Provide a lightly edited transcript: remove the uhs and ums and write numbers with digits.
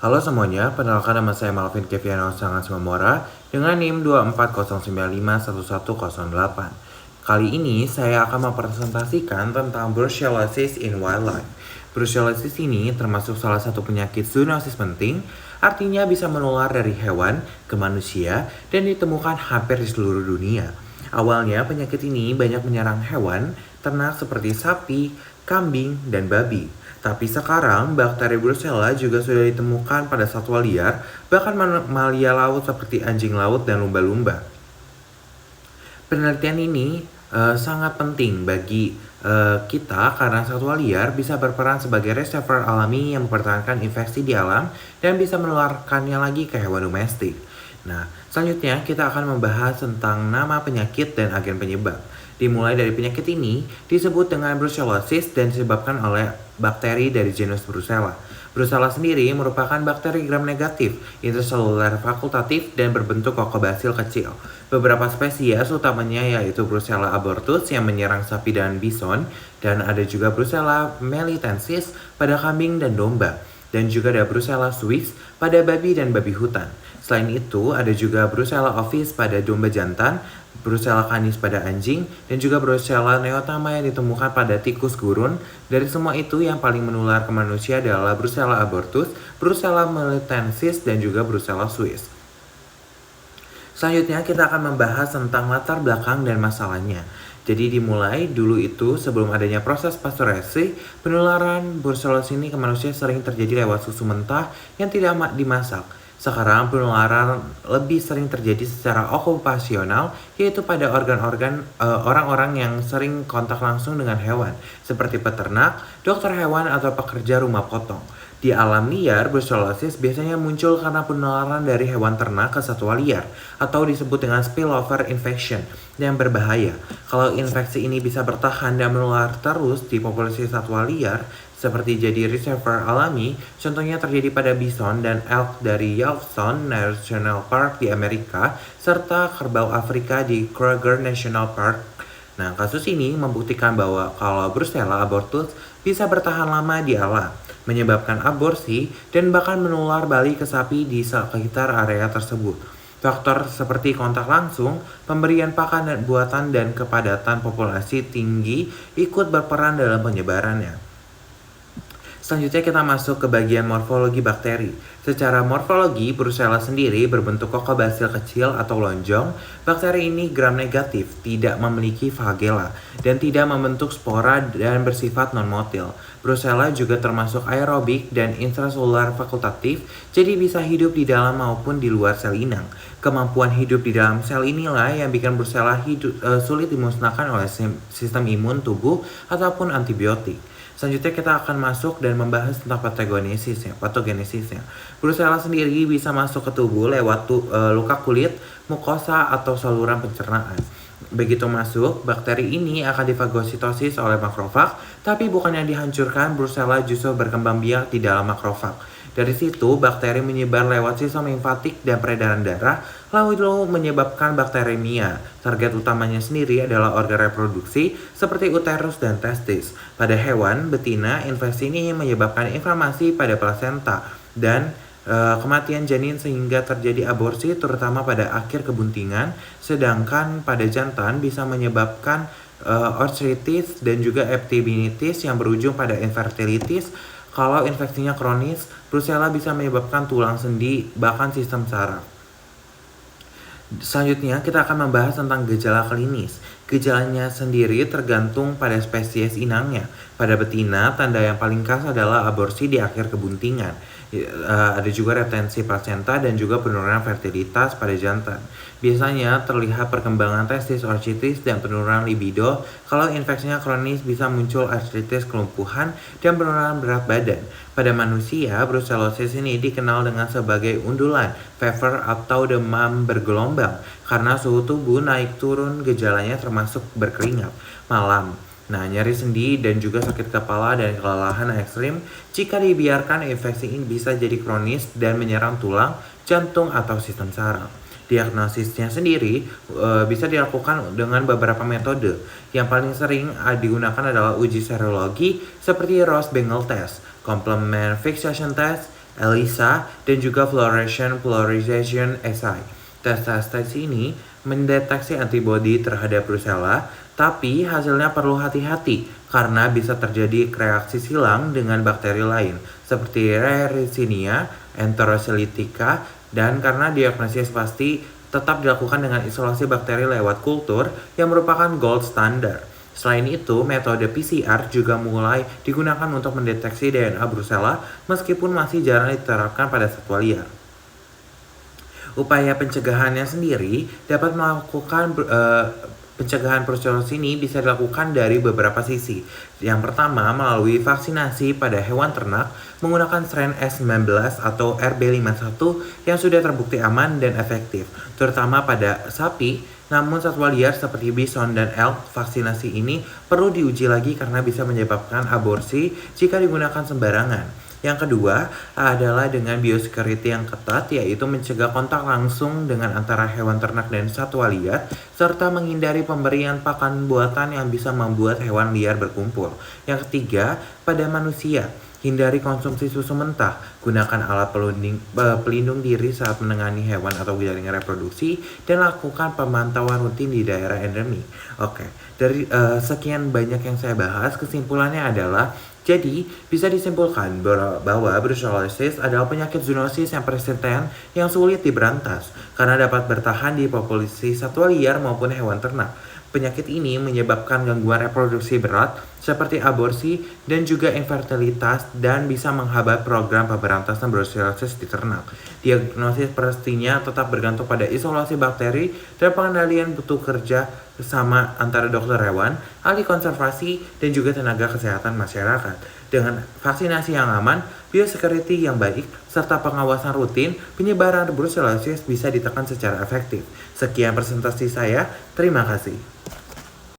Halo semuanya, perkenalkan nama saya Malvin Keviano Sangat Simamora dengan NIM 240951108. Kali ini saya akan mempresentasikan tentang brucellosis in wildlife. Brucellosis ini termasuk salah satu penyakit zoonosis penting, artinya bisa menular dari hewan ke manusia dan ditemukan hampir di seluruh dunia. Awalnya penyakit ini banyak menyerang hewan ternak seperti sapi, kambing, dan babi. Tapi sekarang bakteri Brucella juga sudah ditemukan pada satwa liar, bahkan mamalia laut seperti anjing laut dan lumba-lumba. Penelitian ini sangat penting bagi kita karena satwa liar bisa berperan sebagai reservoir alami yang mempertahankan infeksi di alam dan bisa menularkannya lagi ke hewan domestik. Nah, selanjutnya kita akan membahas tentang nama penyakit dan agen penyebab. Dimulai dari penyakit ini disebut dengan brucellosis dan disebabkan oleh bakteri dari genus Brucella. Brucella sendiri merupakan bakteri gram negatif, intraseluler fakultatif, dan berbentuk kokobasil kecil. Beberapa spesies utamanya yaitu Brucella abortus yang menyerang sapi dan bison, dan ada juga Brucella melitensis pada kambing dan domba, dan juga ada Brucella suis pada babi dan babi hutan. Selain itu, ada juga Brucella ovis pada domba jantan, Brucella canis pada anjing, dan juga Brucella neotama yang ditemukan pada tikus gurun. Dari semua itu, yang paling menular ke manusia adalah Brucella abortus, Brucella melitensis, dan juga Brucella suis. Selanjutnya kita akan membahas tentang latar belakang dan masalahnya. Jadi dimulai dulu itu sebelum adanya proses pasteurisasi, penularan brucellosis ini ke manusia sering terjadi lewat susu mentah yang tidak dimasak. Sekarang penularan lebih sering terjadi secara okupasional, yaitu pada orang-orang yang sering kontak langsung dengan hewan, seperti peternak, dokter hewan, atau pekerja rumah potong. Di alam liar, brucellosis biasanya muncul karena penularan dari hewan ternak ke satwa liar, atau disebut dengan spillover infection, yang berbahaya. Kalau infeksi ini bisa bertahan dan menular terus di populasi satwa liar, seperti jadi reservoir alami, contohnya terjadi pada bison dan elk dari Yellowstone National Park di Amerika, serta kerbau Afrika di Kruger National Park. Nah, kasus ini membuktikan bahwa kalau Brucella abortus bisa bertahan lama di alam, menyebabkan aborsi, dan bahkan menular balik ke sapi di sekitar area tersebut. Faktor seperti kontak langsung, pemberian pakan dan buatan, dan kepadatan populasi tinggi ikut berperan dalam penyebarannya. Selanjutnya kita masuk ke bagian morfologi bakteri. Secara morfologi, Brucella sendiri berbentuk kokobasil kecil atau lonjong. Bakteri ini gram negatif, tidak memiliki flagella, dan tidak membentuk spora dan bersifat non-motil. Brucella juga termasuk aerobik dan intraselular fakultatif, jadi bisa hidup di dalam maupun di luar sel inang. Kemampuan hidup di dalam sel inilah yang bikin Brucella sulit dimusnahkan oleh sistem imun tubuh ataupun antibiotik. Selanjutnya kita akan masuk dan membahas tentang patogenesisnya. Brucella sendiri bisa masuk ke tubuh lewat luka kulit, mukosa, atau saluran pencernaan. Begitu masuk, bakteri ini akan difagositosis oleh makrofag, tapi bukannya dihancurkan, Brucella justru berkembang biak di dalam makrofag. Dari situ, bakteri menyebar lewat sistem limfatik dan peredaran darah, lalu menyebabkan bakteremia. Target utamanya sendiri adalah organ reproduksi seperti uterus dan testis. Pada hewan betina, infeksi ini menyebabkan inflamasi pada plasenta dan kematian janin sehingga terjadi aborsi terutama pada akhir kebuntingan, sedangkan pada jantan bisa menyebabkan arthritis dan juga epididymitis yang berujung pada infertilitis. Kalau infeksinya kronis, Brucella bisa menyebabkan tulang sendi, bahkan sistem saraf. Selanjutnya kita akan membahas tentang gejala klinis. Gejalanya sendiri tergantung pada spesies inangnya. Pada betina, tanda yang paling khas adalah aborsi di akhir kebuntingan. Ada juga retensi plasenta dan juga penurunan fertilitas pada jantan. Biasanya terlihat perkembangan testis, orchitis, dan penurunan libido. Kalau infeksinya kronis bisa muncul artritis, kelumpuhan, dan penurunan berat badan. Pada manusia, brucellosis ini dikenal dengan sebagai undulan, fever, atau demam bergelombang karena suhu tubuh naik turun, gejalanya termasuk berkeringat, malam. Nah, nyeri sendi dan juga sakit kepala dan kelelahan ekstrim. Jika dibiarkan, infeksi ini bisa jadi kronis dan menyerang tulang, jantung, atau sistem saraf. Diagnosisnya sendiri bisa dilakukan dengan beberapa metode. Yang paling sering digunakan adalah uji serologi seperti Ross-Bengal test, complement fixation test, ELISA, dan juga Fluorescence Polarization Assay. Tes ini mendeteksi antibodi terhadap Brucella, tapi hasilnya perlu hati-hati karena bisa terjadi reaksi silang dengan bakteri lain seperti Yersinia, Enterocyclica, dan karena diagnosis pasti tetap dilakukan dengan isolasi bakteri lewat kultur yang merupakan gold standard. Selain itu, metode PCR juga mulai digunakan untuk mendeteksi DNA Brucella meskipun masih jarang diterapkan pada satwa liar. Upaya pencegahannya sendiri dapat melakukan pencegahan brucellosis ini bisa dilakukan dari beberapa sisi. Yang pertama, melalui vaksinasi pada hewan ternak menggunakan strain S19 atau RB51 yang sudah terbukti aman dan efektif, terutama pada sapi. Namun satwa liar seperti bison dan elk, vaksinasi ini perlu diuji lagi karena bisa menyebabkan aborsi jika digunakan sembarangan. Yang kedua adalah dengan biosecurity yang ketat, yaitu mencegah kontak langsung dengan antara hewan ternak dan satwa liar, serta menghindari pemberian pakan buatan yang bisa membuat hewan liar berkumpul. Yang ketiga, pada manusia, hindari konsumsi susu mentah, gunakan alat pelindung diri saat menangani hewan atau jaringan reproduksi, dan lakukan pemantauan rutin di daerah endemi. Oke, dari sekian banyak yang saya bahas, kesimpulannya adalah jadi, bisa disimpulkan bahwa brucellosis adalah penyakit zoonosis yang persisten yang sulit diberantas karena dapat bertahan di populasi satwa liar maupun hewan ternak. Penyakit ini menyebabkan gangguan reproduksi berat seperti aborsi dan juga infertilitas dan bisa menghambat program pemberantasan brucellosis di ternak. Diagnosis pastinya tetap bergantung pada isolasi bakteri dan pengendalian butuh kerja bersama antara dokter hewan, ahli konservasi, dan juga tenaga kesehatan masyarakat. Dengan vaksinasi yang aman, biosecurity yang baik, serta pengawasan rutin, penyebaran brucellosis bisa ditekan secara efektif. Sekian presentasi saya, terima kasih.